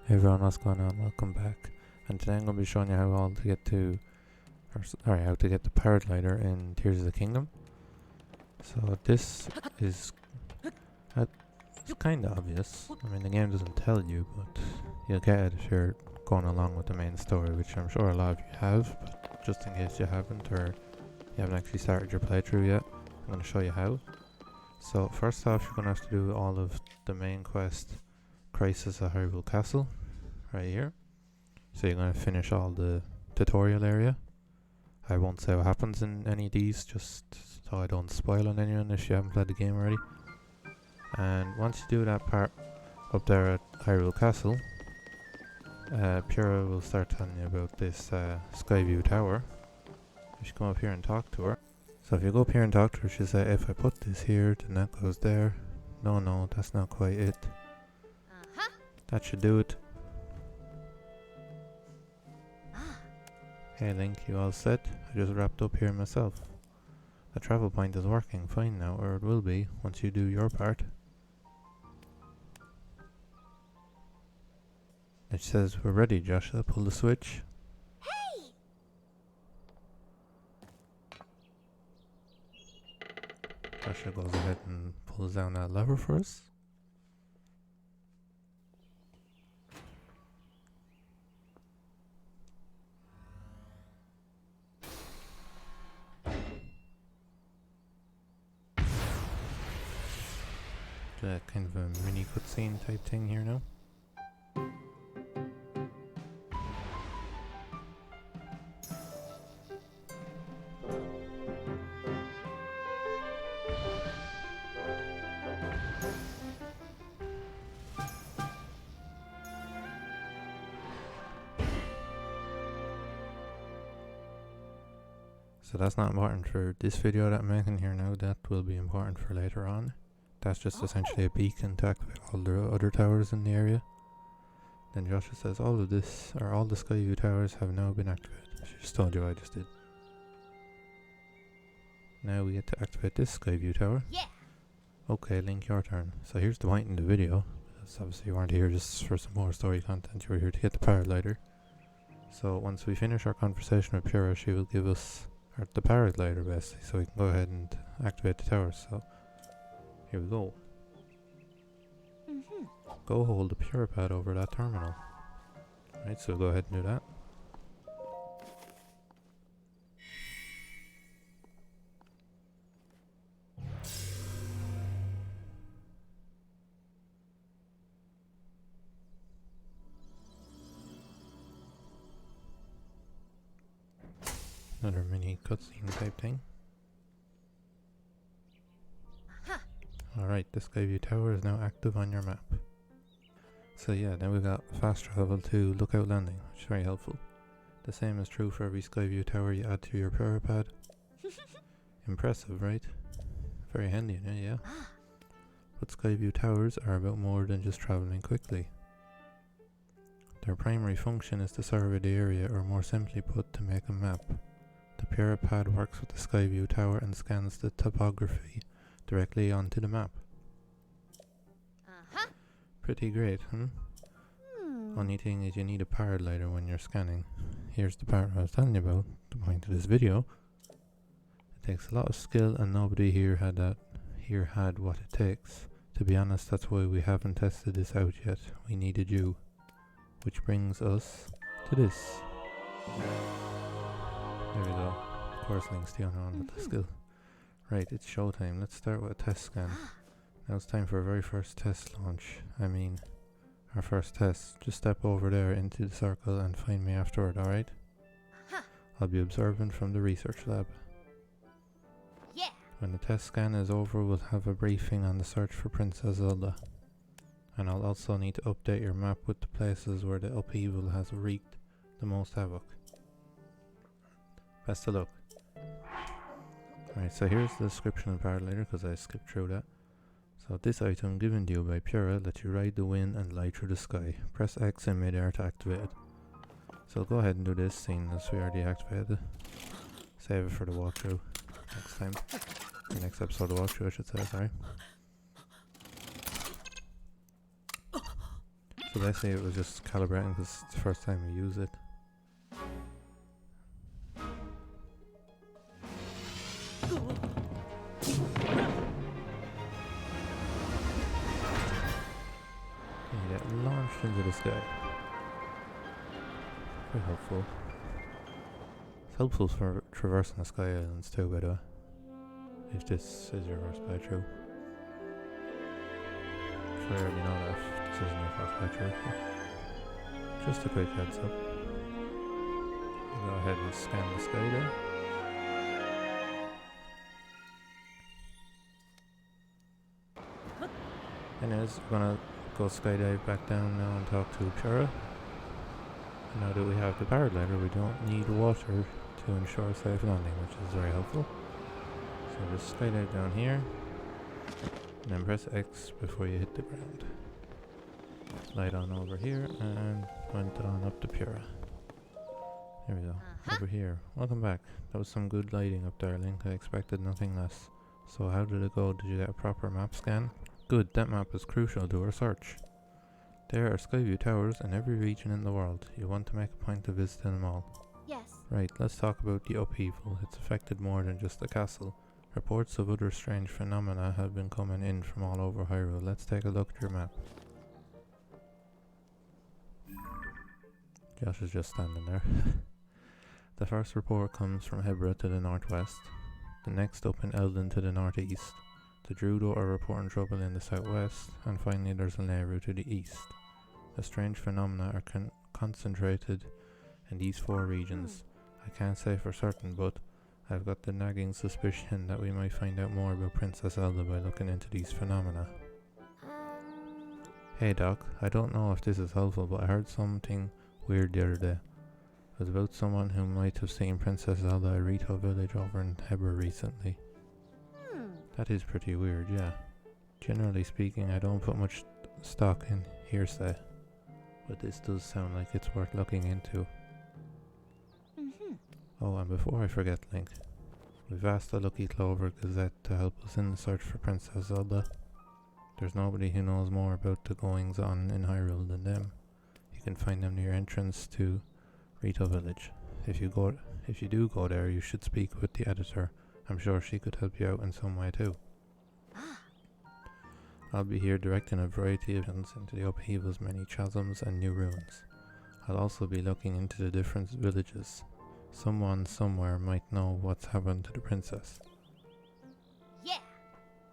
Hey everyone, what's going on? Welcome back. And today I'm going to be showing you how to get to, how to get the paraglider in Tears of the Kingdom. So this is, it's kind of obvious. I mean, the game doesn't tell you, but you'll get it if you're going along with the main story, which I'm sure a lot of you have. But just in case you haven't, or you haven't actually started your playthrough yet, I'm going to show you how. So first off, you're going to have to do all of the main quest, Crisis at Hyrule Castle, right here. So you're going to finish all the tutorial area. I won't say what happens in any of these, just so I don't spoil on anyone if you haven't played the game already. And once you do that part up there at Hyrule Castle, Pura will start telling you about this Skyview Tower. You should come up here and talk to her. So if you go up here and talk to her, she'll say, if I put this here, then that goes there. No, that's not quite it. That should do it. Hey Link, you all set? I just wrapped up here myself. The travel point is working fine now, or it will be once you do your part. It says we're ready, Joshua. Pull the switch. Hey! Joshua goes ahead and pulls down that lever for us. Kind of a mini cutscene type thing here now. So that's not important for this video that I'm making here now, that will be important for later on. That's just essentially a beacon to activate all the other towers in the area. Then Joshua says all of this, or all the Skyview towers have now been activated. She just told you I just did. Now we get to activate this Skyview tower. Yeah. Okay, Link, your turn. So here's the point in the video. Because obviously you weren't here just for some more story content, you were here to get the paraglider. So once we finish our conversation with Pura, she will give us the paraglider basically, so we can go ahead and activate the towers. So here we go. Go hold the Pura pad over that terminal. Right, so go ahead and do that. Another mini cutscene type thing. Alright, the Skyview Tower is now active on your map. So yeah, then we've got fast travel to Lookout Landing, which is very helpful. The same is true for every Skyview Tower you add to your Pura pad. Impressive, right? Very handy, yeah. But Skyview Towers are about more than just travelling quickly. Their primary function is to survey the area, or more simply put, to make a map. The Pura pad works with the Skyview Tower and scans the topography directly onto the map. Pretty great, Only thing is you need a paraglider when you're scanning. Here's the part I was telling you about, the point of this video. It takes a lot of skill and nobody here had what it takes. To be honest, that's why we haven't tested this out yet. We needed you. Which brings us to this. There we go. Of course Link's the only one with the skill. Right, it's showtime. Let's start with a test scan. Now it's time for our very first test launch. I mean, our first test. Just step over there into the circle and find me afterward, alright? I'll be observant from the research lab. Yeah. When the test scan is over, we'll have a briefing on the search for Princess Zelda. And I'll also need to update your map with the places where the upheaval has wreaked the most havoc. Best of luck. Alright, so here's the description of the paraglider, because I skipped through that. So this item given to you by Pura lets you ride the wind and light through the sky. Press X in midair to activate it. So go ahead and do this, seeing as we already activated it. Save it for the walkthrough next time. The next episode of the walkthrough, I should say, sorry. But I say it was just calibrating because it's the first time we use it. You get launched into the sky. Very helpful. It's helpful for traversing the sky islands too, by the way. If this is your first playthrough. So I already know that if this isn't your first playthrough. Just a quick heads up. Go ahead and scan the sky there. Anyways, we're gonna go skydive back down now and talk to Pura. Now that we have the paraglider, we don't need water to ensure safe landing, which is very helpful. So just skydive down here, and then press X before you hit the ground. Light on over here, and went on up to Pura. There we go. Over here. Welcome back. That was some good lighting up there, Link. I expected nothing less. So how did it go? Did you get a proper map scan? Good, that map is crucial to our search. There are Skyview towers in every region in the world. You want to make a point of visiting them all. Yes. Right, let's talk about the upheaval. It's affected more than just the castle. Reports of other strange phenomena have been coming in from all over Hyrule. Let's take a look at your map. Josh is just standing there. The first report comes from Hebra to the northwest. The next up in Eldon to the northeast. The Drudo are reporting trouble in the southwest. And finally there's Elneru to the east. The strange phenomena are concentrated in these four regions. I can't say for certain, but I've got the nagging suspicion that we might find out more about Princess Zelda by looking into these phenomena. Hey Doc, I don't know if this is helpful, but I heard something weird the other day. It was about someone who might have seen Princess Zelda at Rito village over in Hebra recently. That is pretty weird, yeah. Generally speaking, I don't put much stock in hearsay, but this does sound like it's worth looking into. Oh, and before I forget, Link, we've asked the Lucky Clover Gazette to help us in the search for Princess Zelda. There's nobody who knows more about the goings on in Hyrule than them. You can find them near entrance to Rito village. If you do go there, you should speak with the editor. I'm sure she could help you out in some way too. I'll be here directing a variety of events into the upheaval's many chasms and new ruins. I'll also be looking into the different villages. Someone somewhere might know what's happened to the princess. Yeah.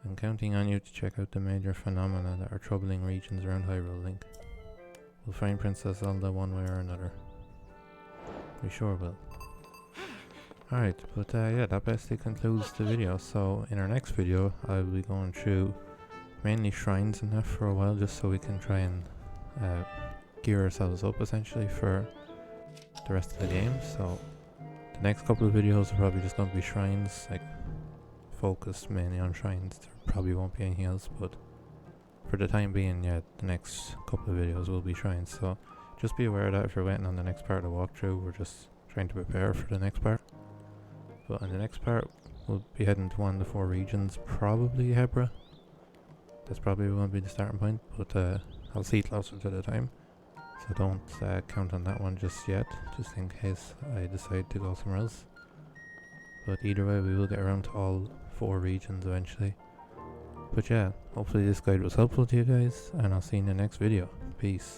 I'm counting on you to check out the major phenomena that are troubling regions around Hyrule, Link. We'll find Princess Zelda one way or another. We sure will. Alright, but yeah, that basically concludes the video. So in our next video, I'll be going through mainly shrines and that for a while, just so we can try and gear ourselves up essentially for the rest of the game. So the next couple of videos are probably just going to be shrines, like focused mainly on shrines. There probably won't be anything else, but for the time being, yeah, the next couple of videos will be shrines. So just be aware of that if you're waiting on the next part of the walkthrough. We're just trying to prepare for the next part. But in the next part, we'll be heading to one of the four regions, probably Hebra. That's probably going to be the starting point, but I'll see closer to the time. So don't count on that one just yet, just in case I decide to go somewhere else. But either way, we will get around to all four regions eventually. But yeah, hopefully this guide was helpful to you guys, and I'll see you in the next video. Peace.